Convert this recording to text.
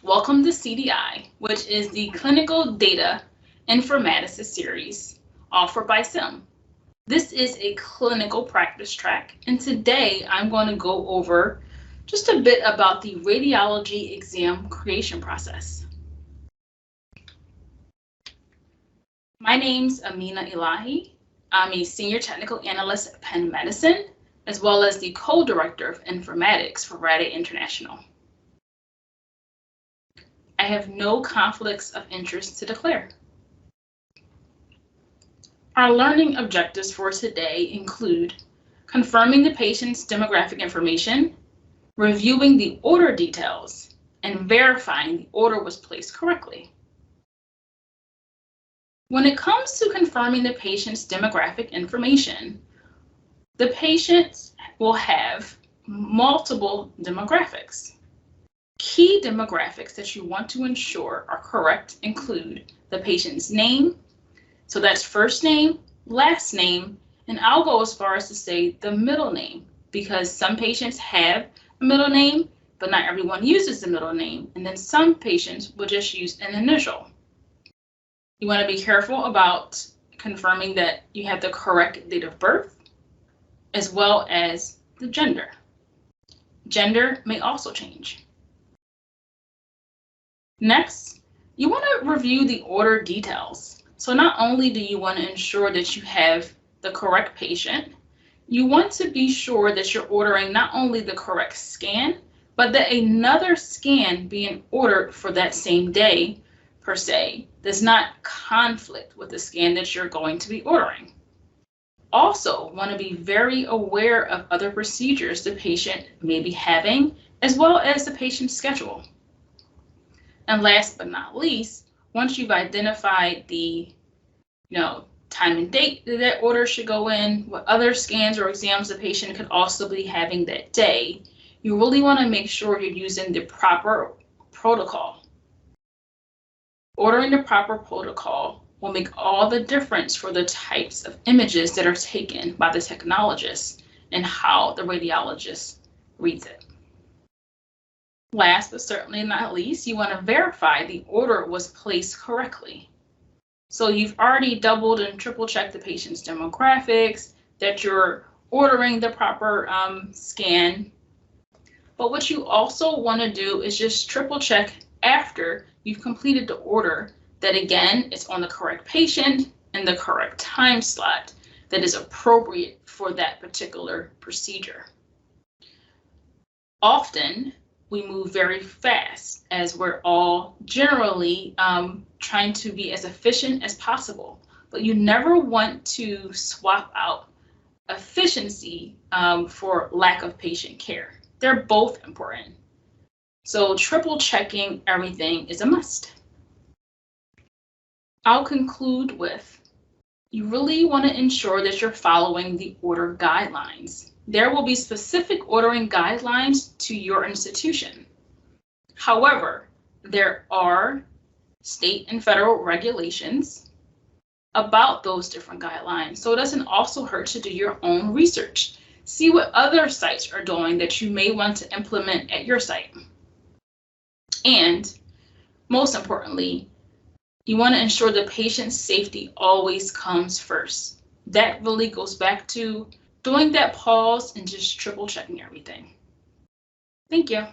Welcome to CDI, which is the Clinical Data Informatics series offered by SIIM. This is a clinical practice track, and today I'm going to go over just a bit about the radiology exam creation process. My name's Ameena Elahi. I'm a Senior Technical Analyst at Penn Medicine, as well as the Co-Director of Informatics for Radiology International. I have no conflicts of interest to declare. Our learning objectives for today include confirming the patient's demographic information, reviewing the order details, and verifying the order was placed correctly. When it comes to confirming the patient's demographic information, the patient will have multiple demographics. Key demographics that you want to ensure are correct include the patient's name, so that's first name, last name, and I'll go as far as to say the middle name, because some patients have a middle name, but not everyone uses the middle name, and then some patients will just use an initial. You want to be careful about confirming that you have the correct date of birth, as well as the gender. Gender may also change. Next, you want to review the order details. So not only do you want to ensure that you have the correct patient, you want to be sure that you're ordering not only the correct scan, but that another scan being ordered for that same day, per se, does not conflict with the scan that you're going to be ordering. Also, want to be very aware of other procedures the patient may be having, as well as the patient's schedule. And last but not least, once you've identified the time and date that order should go in, what other scans or exams the patient could also be having that day, you really want to make sure you're using the proper protocol. Ordering the proper protocol will make all the difference for the types of images that are taken by the technologist and how the radiologist reads it. Last but certainly not least, you want to verify the order was placed correctly. So you've already doubled and triple checked the patient's demographics, that you're ordering the proper scan. But what you also want to do is just triple check after you've completed the order that, again, it's on the correct patient and the correct time slot that is appropriate for that particular procedure. Often, we move very fast as we're all generally trying to be as efficient as possible, but you never want to swap out efficiency for lack of patient care. They're both important. So triple checking everything is a must. I'll conclude with, you really want to ensure that you're following the order guidelines. There will be specific ordering guidelines to your institution. However, there are state and federal regulations about those different guidelines. So it doesn't also hurt to do your own research. See what other sites are doing that you may want to implement at your site. And most importantly, you want to ensure the patient's safety always comes first. That really goes back to doing that pause and just triple checking everything. Thank you.